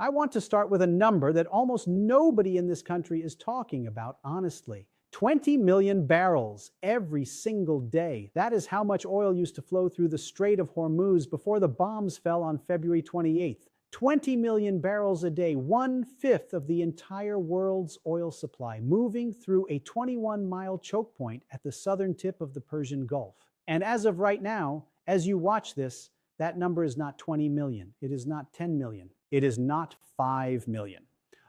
I want to start with a number that almost nobody in this country is talking about honestly. 20 million barrels every single day. That is how much oil used to flow through the Strait of Hormuz before the bombs fell on February 28th. 20 million barrels a day, 1/5 of the entire world's oil supply, moving through a 21-mile choke point at the southern tip of the Persian Gulf. And as of right now, as you watch this, that number is not 20 million. It is not 10 million. It is not 5 million.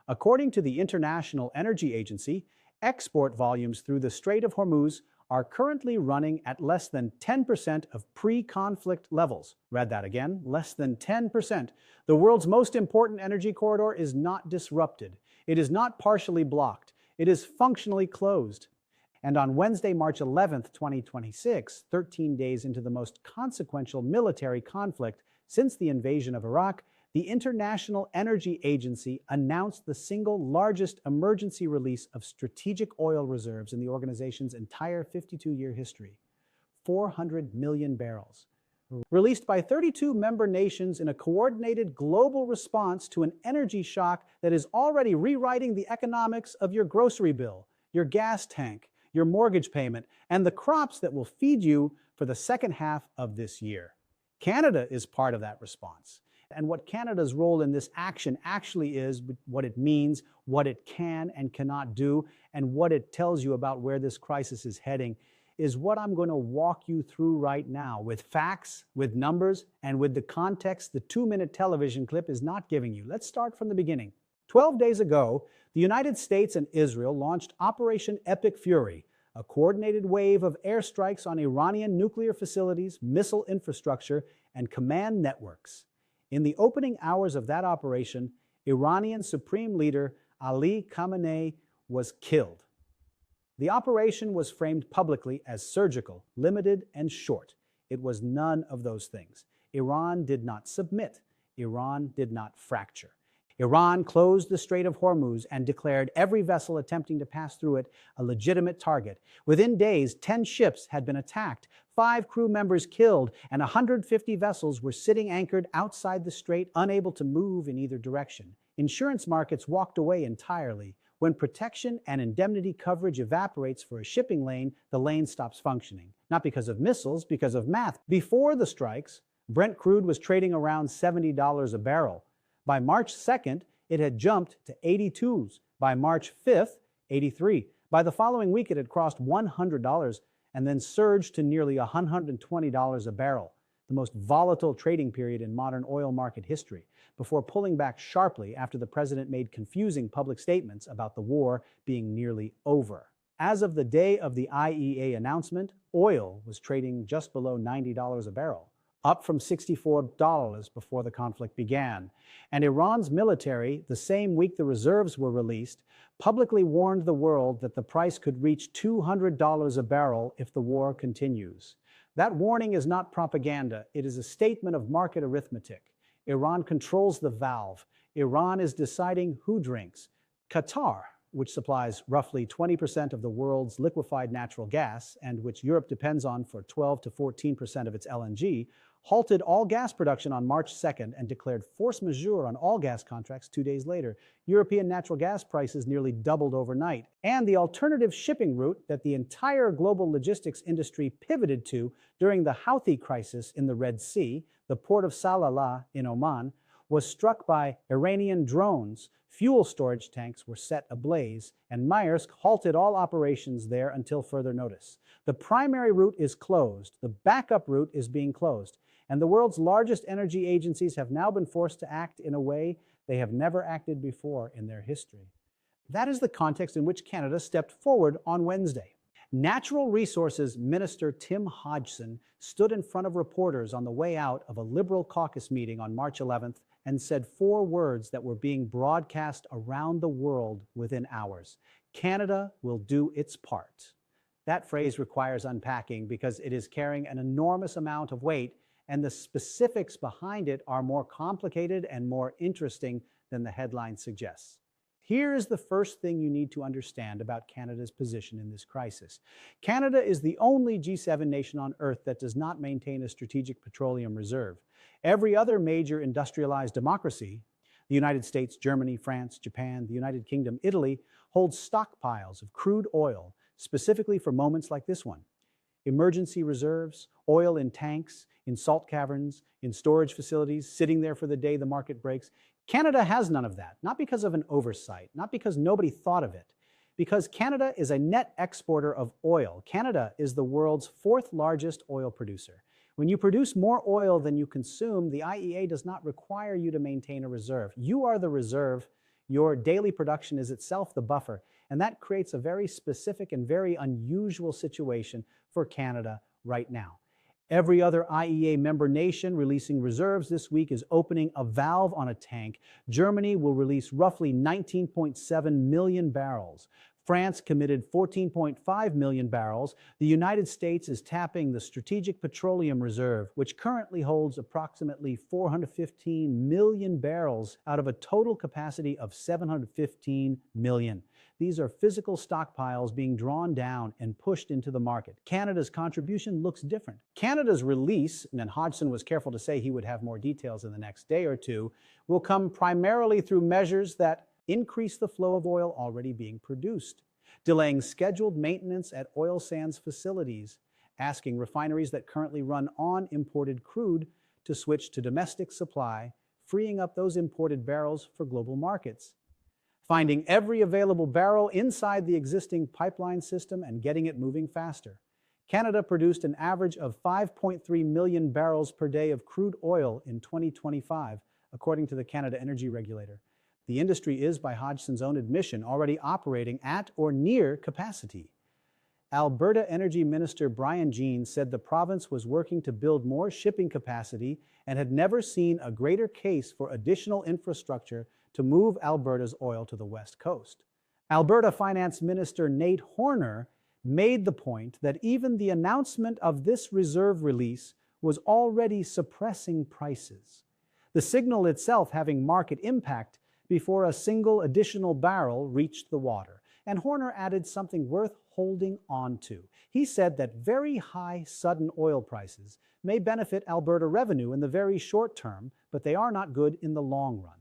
According to the International Energy Agency, export volumes through the Strait of Hormuz are currently running at less than 10% of pre-conflict levels. Read that again, less than 10%. The world's most important energy corridor is not disrupted. It is not partially blocked. It is functionally closed. And on Wednesday, March 11th, 2026, 13 days into the most consequential military conflict since the invasion of Iraq, the International Energy Agency announced the single largest emergency release of strategic oil reserves in the organization's entire 52-year history, 400 million barrels. Released by 32 member nations in a coordinated global response to an energy shock that is already rewriting the economics of your grocery bill, your gas tank, your mortgage payment, and the crops that will feed you for the second half of this year. Canada is part of that response. And what Canada's role in this action actually is, what it means, what it can and cannot do, and what it tells you about where this crisis is heading, is what I'm going to walk you through right now with facts, with numbers, and with the context the 2-minute television clip is not giving you. Let's start from the beginning. 12 days ago, the United States and Israel launched Operation Epic Fury, a coordinated wave of airstrikes on Iranian nuclear facilities, missile infrastructure, and command networks. In the opening hours of that operation, Iranian Supreme Leader Ali Khamenei was killed. The operation was framed publicly as surgical, limited, and short. It was none of those things. Iran did not submit. Iran did not fracture. Iran closed the Strait of Hormuz and declared every vessel attempting to pass through it a legitimate target. Within days, 10 ships had been attacked, 5 crew members killed, and 150 vessels were sitting anchored outside the strait, unable to move in either direction. Insurance markets walked away entirely. When protection and indemnity coverage evaporates for a shipping lane, the lane stops functioning. Not because of missiles, because of math. Before the strikes, Brent crude was trading around $70 a barrel. By March 2nd, it had jumped to 82s. By March 5th, 83. By the following week, it had crossed $100 and then surged to nearly $120 a barrel, the most volatile trading period in modern oil market history, before pulling back sharply after the president made confusing public statements about the war being nearly over. As of the day of the IEA announcement, oil was trading just below $90 a barrel, up from $64 before the conflict began. And Iran's military, the same week the reserves were released, publicly warned the world that the price could reach $200 a barrel if the war continues. That warning is not propaganda. It is a statement of market arithmetic. Iran controls the valve. Iran is deciding who drinks. Qatar, which supplies roughly 20% of the world's liquefied natural gas and which Europe depends on for 12 to 14% of its LNG, halted all gas production on March 2nd and declared force majeure on all gas contracts 2 days later. European natural gas prices nearly doubled overnight. And the alternative shipping route that the entire global logistics industry pivoted to during the Houthi crisis in the Red Sea, the port of Salalah in Oman, was struck by Iranian drones. Fuel storage tanks were set ablaze, and Maersk halted all operations there until further notice. The primary route is closed. The backup route is being closed. And the world's largest energy agencies have now been forced to act in a way they have never acted before in their history. That is the context in which Canada stepped forward on Wednesday. Natural Resources Minister Tim Hodgson stood in front of reporters on the way out of a Liberal caucus meeting on March 11th and said 4 words that were being broadcast around the world within hours. Canada will do its part. That phrase requires unpacking because it is carrying an enormous amount of weight, and the specifics behind it are more complicated and more interesting than the headline suggests. Here is the first thing you need to understand about Canada's position in this crisis. Canada is the only G7 nation on Earth that does not maintain a strategic petroleum reserve. Every other major industrialized democracy, The United States, Germany, France, Japan, the United Kingdom, Italy hold stockpiles of crude oil specifically for moments like this one. Emergency reserves, oil in tanks, in salt caverns, in storage facilities, sitting there for the day the market breaks. Canada has none of that, not because of an oversight, not because nobody thought of it, because Canada is a net exporter of oil. Canada is the world's fourth largest oil producer. When you produce more oil than you consume, the IEA does not require you to maintain a reserve. You are the reserve. Your daily production is itself the buffer. And that creates a very specific and very unusual situation for Canada right now. Every other IEA member nation releasing reserves this week is opening a valve on a tank. Germany will release roughly 19.7 million barrels. France committed 14.5 million barrels. The United States is tapping the Strategic Petroleum Reserve, which currently holds approximately 415 million barrels out of a total capacity of 715 million. These are physical stockpiles being drawn down and pushed into the market. Canada's contribution looks different. Canada's release, and then Hodgson was careful to say he would have more details in the next day or two, will come primarily through measures that increase the flow of oil already being produced, delaying scheduled maintenance at oil sands facilities, asking refineries that currently run on imported crude to switch to domestic supply, freeing up those imported barrels for global markets, finding every available barrel inside the existing pipeline system and getting it moving faster. Canada produced an average of 5.3 million barrels per day of crude oil in 2025, according to the Canada Energy Regulator. The industry is, by Hodgson's own admission, already operating at or near capacity. Alberta Energy Minister Brian Jean said the province was working to build more shipping capacity and had never seen a greater case for additional infrastructure to move Alberta's oil to the West Coast. Alberta Finance Minister Nate Horner made the point that even the announcement of this reserve release was already suppressing prices, the signal itself having market impact before a single additional barrel reached the water. And Horner added something worth holding on to. He said that very high sudden oil prices may benefit Alberta revenue in the very short term, but they are not good in the long run.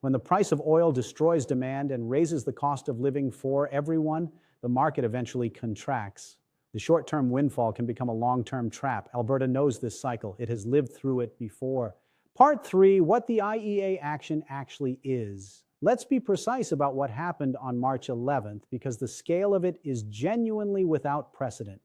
When the price of oil destroys demand and raises the cost of living for everyone, the market eventually contracts. The short-term windfall can become a long-term trap. Alberta knows this cycle. It has lived through it before. Part 3, what the IEA action actually is. Let's be precise about what happened on March 11th, because the scale of it is genuinely without precedent.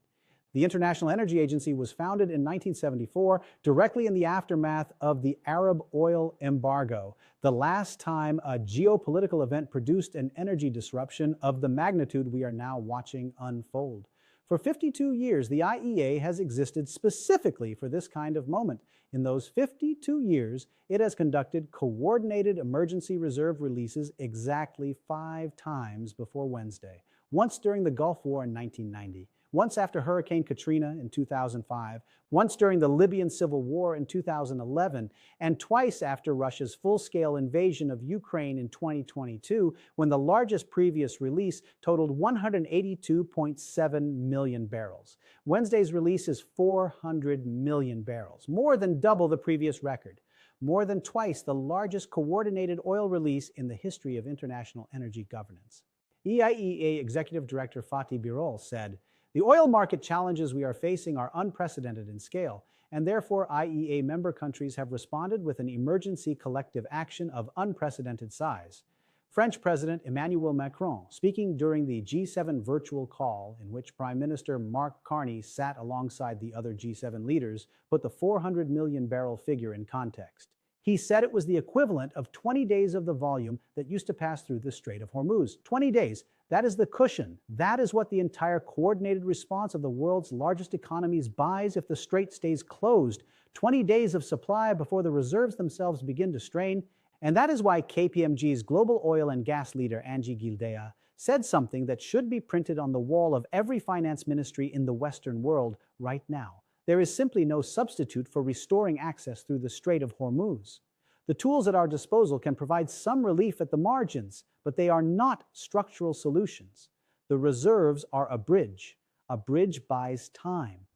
The International Energy Agency was founded in 1974, directly in the aftermath of the Arab oil embargo, the last time a geopolitical event produced an energy disruption of the magnitude we are now watching unfold. For 52 years, the IEA has existed specifically for this kind of moment. In those 52 years, it has conducted coordinated emergency reserve releases exactly 5 times before Wednesday. Once during the Gulf War in 1990, once after Hurricane Katrina in 2005, once during the Libyan Civil War in 2011, and twice after Russia's full-scale invasion of Ukraine in 2022, when the largest previous release totaled 182.7 million barrels. Wednesday's release is 400 million barrels, more than double the previous record, more than twice the largest coordinated oil release in the history of international energy governance. EIEA Executive Director Fatih Birol said, "The oil market challenges we are facing are unprecedented in scale, and therefore IEA member countries have responded with an emergency collective action of unprecedented size." French President Emmanuel Macron, speaking during the G7 virtual call in which Prime Minister Mark Carney sat alongside the other G7 leaders, put the 400 million barrel figure in context. He said it was the equivalent of 20 days of the volume that used to pass through the Strait of Hormuz. 20 days. That is the cushion. That is what the entire coordinated response of the world's largest economies buys if the strait stays closed. 20 days of supply before the reserves themselves begin to strain. And that is why KPMG's global oil and gas leader, Angie Gildea, said something that should be printed on the wall of every finance ministry in the Western world right now. There is simply no substitute for restoring access through the Strait of Hormuz. The tools at our disposal can provide some relief at the margins, but they are not structural solutions. The reserves are a bridge. A bridge buys time.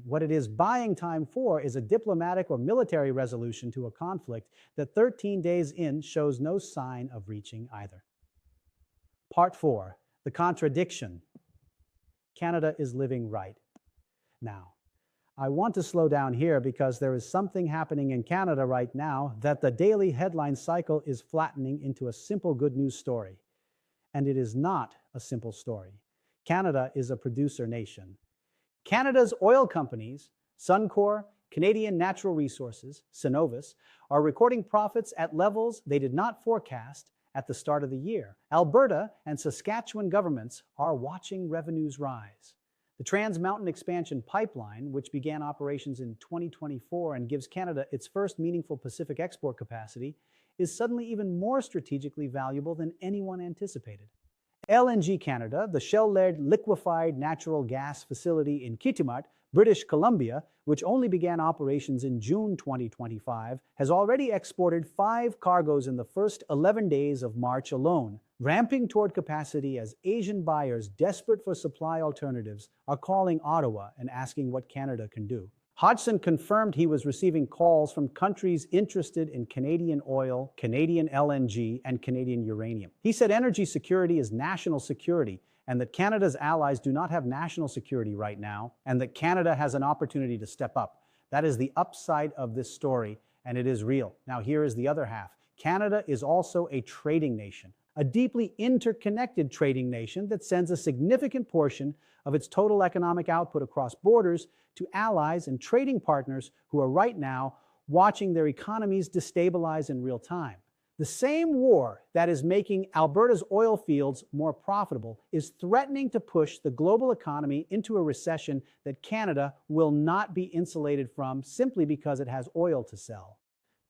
What it is buying time for is a diplomatic or military resolution to a conflict that 13 days in shows no sign of reaching either. Part 4, the contradiction. Canada is living right now. I want to slow down here because there is something happening in Canada right now that the daily headline cycle is flattening into a simple good news story. And it is not a simple story. Canada is a producer nation. Canada's oil companies, Suncor, Canadian Natural Resources, Cenovus, are recording profits at levels they did not forecast at the start of the year. Alberta and Saskatchewan governments are watching revenues rise. The Trans Mountain Expansion Pipeline, which began operations in 2024 and gives Canada its first meaningful Pacific export capacity, is suddenly even more strategically valuable than anyone anticipated. LNG Canada, the Shell-led liquefied natural gas facility in Kitimat, British Columbia, which only began operations in June 2025, has already exported 5 cargoes in the first 11 days of March alone, ramping toward capacity as Asian buyers desperate for supply alternatives are calling Ottawa and asking what Canada can do. Hodgson confirmed he was receiving calls from countries interested in Canadian oil, Canadian LNG, and Canadian uranium. He said energy security is national security, and that Canada's allies do not have national security right now, and that Canada has an opportunity to step up. That is the upside of this story, and it is real. Now here is the other half. Canada is also a trading nation, a deeply interconnected trading nation that sends a significant portion of its total economic output across borders to allies and trading partners who are right now watching their economies destabilize in real time. The same war that is making Alberta's oil fields more profitable is threatening to push the global economy into a recession that Canada will not be insulated from simply because it has oil to sell.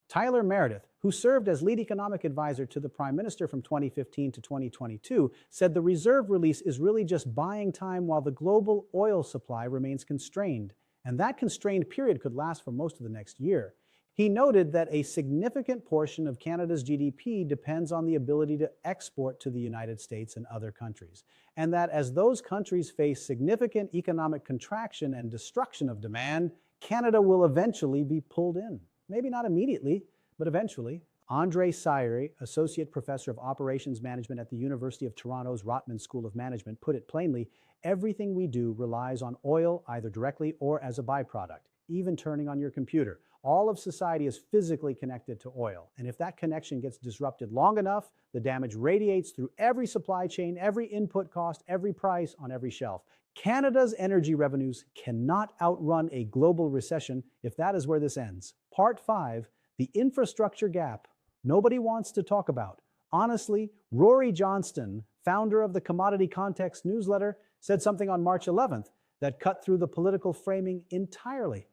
Tyler Meredith, who served as lead economic advisor to the Prime Minister from 2015 to 2022, said the reserve release is really just buying time while the global oil supply remains constrained, and that constrained period could last for most of the next year. He noted that a significant portion of Canada's GDP depends on the ability to export to the United States and other countries, and that as those countries face significant economic contraction and destruction of demand, Canada will eventually be pulled in. Maybe not immediately, but eventually. Andre Sayre, Associate Professor of Operations Management at the University of Toronto's Rotman School of Management, put it plainly, everything we do relies on oil either directly or as a byproduct, even turning on your computer. All of society is physically connected to oil, and if that connection gets disrupted long enough, the damage radiates through every supply chain, every input cost, every price on every shelf. Canada's energy revenues cannot outrun a global recession if that is where this ends. Part 5, the infrastructure gap nobody wants to talk about. Honestly, Rory Johnston, founder of the Commodity Context newsletter, said something on March 11th that cut through the political framing entirely.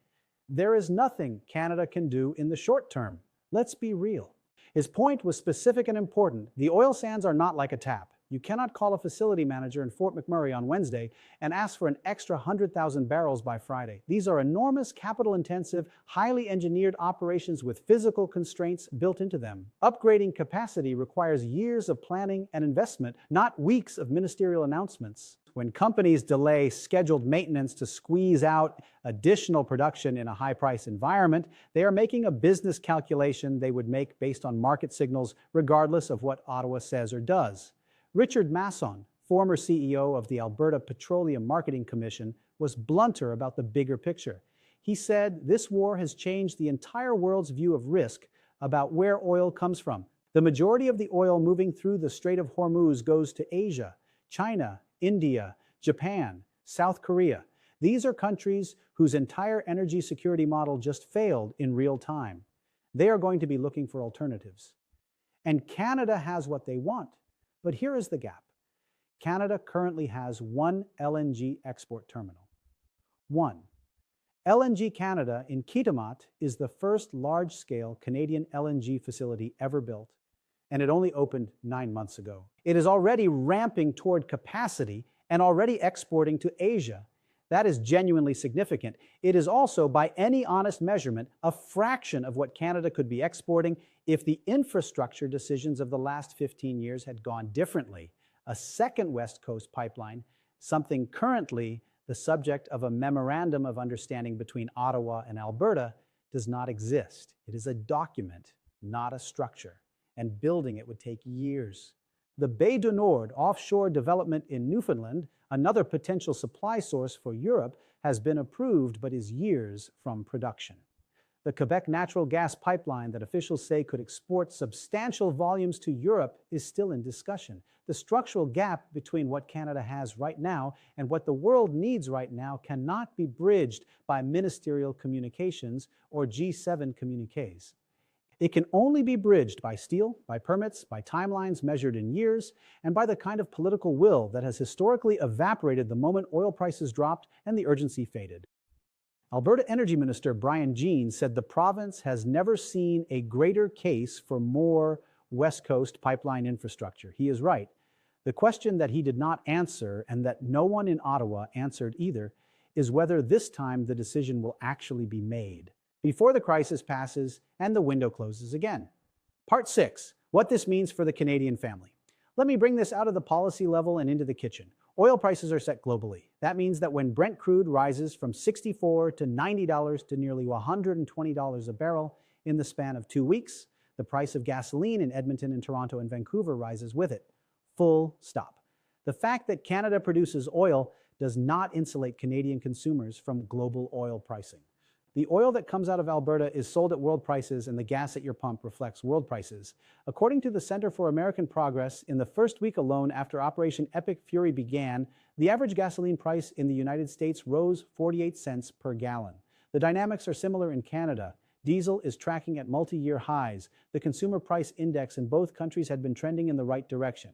There is nothing Canada can do in the short term. Let's be real. His point was specific and important. The oil sands are not like a tap. You cannot call a facility manager in Fort McMurray on Wednesday and ask for an extra 100,000 barrels by Friday. These are enormous, capital-intensive, highly engineered operations with physical constraints built into them. Upgrading capacity requires years of planning and investment, not weeks of ministerial announcements. When companies delay scheduled maintenance to squeeze out additional production in a high-price environment, they are making a business calculation they would make based on market signals, regardless of what Ottawa says or does. Richard Masson, former CEO of the Alberta Petroleum Marketing Commission, was blunter about the bigger picture. He said, "This war has changed the entire world's view of risk about where oil comes from. The majority of the oil moving through the Strait of Hormuz goes to Asia, China, India, Japan, South Korea. These are countries whose entire energy security model just failed in real time. They are going to be looking for alternatives. And Canada has what they want. But here is the gap. Canada currently has 1 LNG export terminal. 1. LNG Canada in Kitimat is the first large-scale Canadian LNG facility ever built, and it only opened 9 months ago. It is already ramping toward capacity and already exporting to Asia. That is genuinely significant. It is also, by any honest measurement, a fraction of what Canada could be exporting if the infrastructure decisions of the last 15 years had gone differently. A second West Coast pipeline, something currently The subject of a memorandum of understanding between Ottawa and Alberta does not exist. It is a document, not a structure, and building it would take years. The Bay du Nord offshore development in Newfoundland, another potential supply source for Europe, has been approved but is years from production. The Quebec natural gas pipeline that officials say could export substantial volumes to Europe is still in discussion. The structural gap between what Canada has right now and what the world needs right now cannot be bridged by ministerial communications or G7 communiques. It can only be bridged by steel, by permits, by timelines measured in years, and by the kind of political will that has historically evaporated the moment oil prices dropped and the urgency faded. Alberta Energy Minister Brian Jean said the province has never seen a greater case for more West Coast pipeline infrastructure. He is right. The question that he did not answer, and that no one in Ottawa answered either, is whether this time the decision will actually be made before the crisis passes and the window closes again. Part 6, what this means for the Canadian family. Let me bring this out of the policy level and into the kitchen. Oil prices are set globally. That means that when Brent crude rises from $64 to $90 to nearly $120 a barrel in the span of 2 weeks, the price of gasoline in Edmonton and Toronto and Vancouver rises with it. Full stop. The fact that Canada produces oil does not insulate Canadian consumers from global oil pricing. The oil that comes out of Alberta is sold at world prices, and the gas at your pump reflects world prices. According to the Center for American Progress, in the first week alone after Operation Epic Fury began, the average gasoline price in the United States rose 48 cents per gallon. The dynamics are similar in Canada. Diesel is tracking at multi-year highs. The consumer price index in both countries had been trending in the right direction.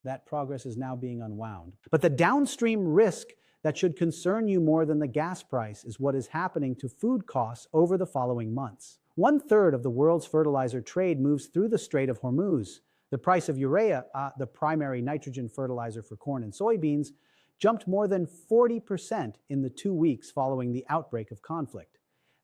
That progress is now being unwound. But the downstream risk that should concern you more than the gas price is what is happening to food costs over the following months. 1/3 of the world's fertilizer trade moves through the Strait of Hormuz. The price of urea, the primary nitrogen fertilizer for corn and soybeans, jumped more than 40% in the 2 weeks following the outbreak of conflict.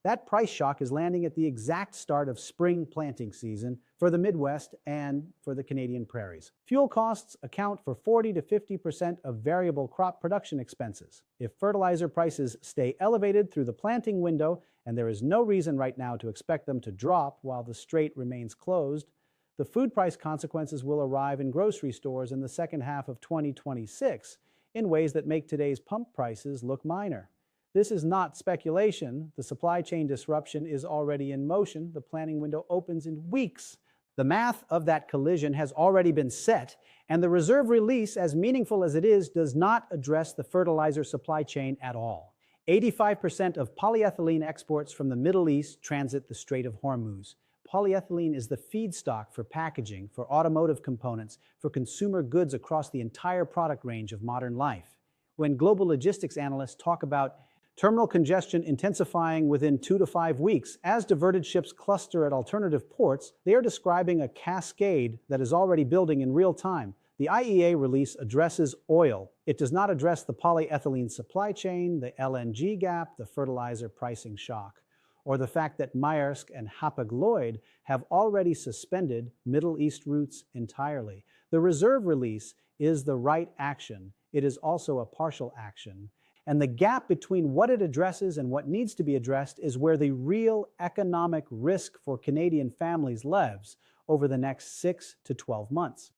That price shock is landing at the exact start of spring planting season for the Midwest and for the Canadian prairies. Fuel costs account for 40 to 50% of variable crop production expenses. If fertilizer prices stay elevated through the planting window, and there is no reason right now to expect them to drop while the strait remains closed, the food price consequences will arrive in grocery stores in the second half of 2026 in ways that make today's pump prices look minor. This is not speculation. The supply chain disruption is already in motion. The planning window opens in weeks. The math of that collision has already been set, and the reserve release, as meaningful as it is, does not address the fertilizer supply chain at all. 85% of polyethylene exports from the Middle East transit the Strait of Hormuz. Polyethylene is the feedstock for packaging, for automotive components, for consumer goods across the entire product range of modern life. When global logistics analysts talk about terminal congestion intensifying within 2 to 5 weeks as diverted ships cluster at alternative ports, they are describing a cascade that is already building in real time. The IEA release addresses oil. It does not address the polyethylene supply chain, the LNG gap, the fertilizer pricing shock, or the fact that Maersk and Hapag-Lloyd have already suspended Middle East routes entirely. The reserve release is the right action. It is also a partial action. And the gap between what it addresses and what needs to be addressed is where the real economic risk for Canadian families lives over the next 6 to 12 months.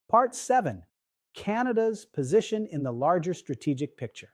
Part 7, Canada's position in the larger strategic picture.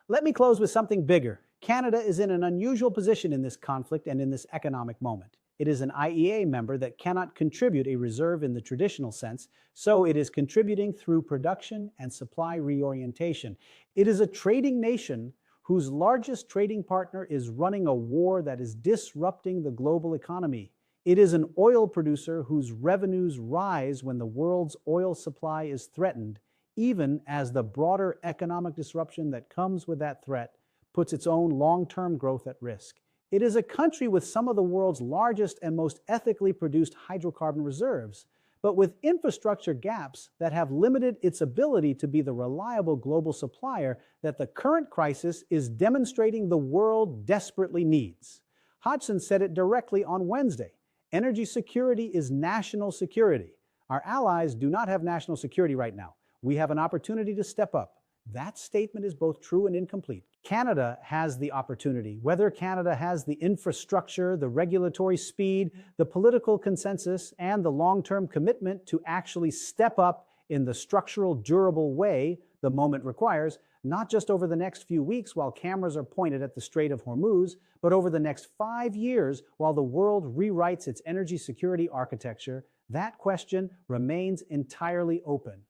Let me close with something bigger. Canada is in an unusual position in this conflict and in this economic moment. It is an IEA member that cannot contribute a reserve in the traditional sense, so it is contributing through production and supply reorientation. It is a trading nation whose largest trading partner is running a war that is disrupting the global economy. It is an oil producer whose revenues rise when the world's oil supply is threatened, even as the broader economic disruption that comes with that threat puts its own long-term growth at risk. It is a country with some of the world's largest and most ethically produced hydrocarbon reserves, but with infrastructure gaps that have limited its ability to be the reliable global supplier that the current crisis is demonstrating the world desperately needs. Hodgson said it directly on Wednesday. Energy security is national security. Our allies do not have national security right now. We have an opportunity to step up, That statement is both true and incomplete. Canada has the opportunity. Whether Canada has the infrastructure, the regulatory speed, the political consensus, and the long-term commitment to actually step up in the structural, durable way the moment requires, not just over the next few weeks while cameras are pointed at the Strait of Hormuz, but over the next 5 years while the world rewrites its energy security architecture, that question remains entirely open.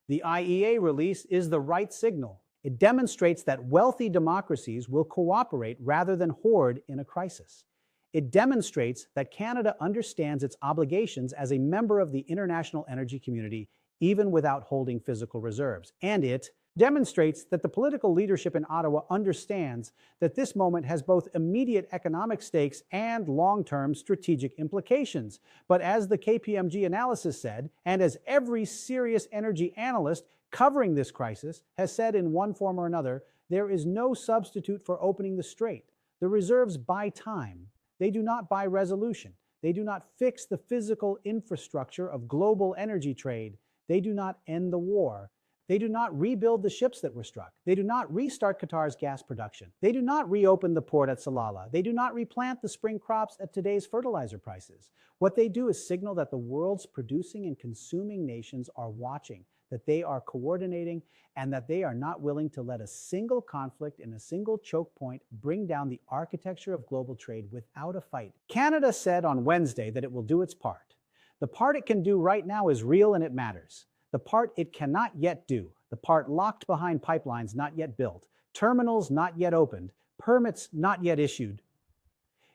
The IEA release is the right signal. It demonstrates that wealthy democracies will cooperate rather than hoard in a crisis. It demonstrates that Canada understands its obligations as a member of the international energy community, even without holding physical reserves. And it demonstrates that the political leadership in Ottawa understands that this moment has both immediate economic stakes and long-term strategic implications. But as the KPMG analysis said, and as every serious energy analyst covering this crisis has said in one form or another, there is no substitute for opening the strait. The reserves buy time. They do not buy resolution. They do not fix the physical infrastructure of global energy trade. They do not end the war. They do not rebuild the ships that were struck. They do not restart Qatar's gas production. They do not reopen the port at Salalah. They do not replant the spring crops at today's fertilizer prices. What they do is signal that the world's producing and consuming nations are watching, that they are coordinating, and that they are not willing to let a single conflict in a single choke point bring down the architecture of global trade without a fight. Canada said on Wednesday that it will do its part. The part it can do right now is real and it matters. The part it cannot yet do, the part locked behind pipelines not yet built, terminals not yet opened, permits not yet issued,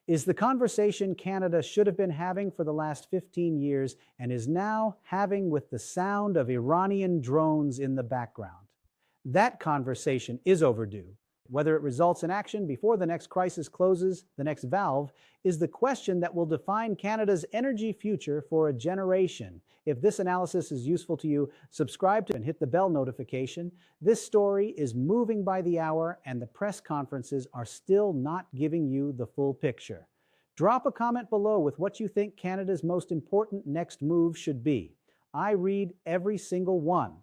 is the conversation Canada should have been having for the last 15 years and is now having with the sound of Iranian drones in the background. That conversation is overdue. Whether it results in action before the next crisis closes the next valve is the question that will define Canada's energy future for a generation. If this analysis is useful to you, subscribe to and hit the bell notification. This story is moving by the hour and the press conferences are still not giving you the full picture. Drop a comment below with what you think Canada's most important next move should be. I read every single one.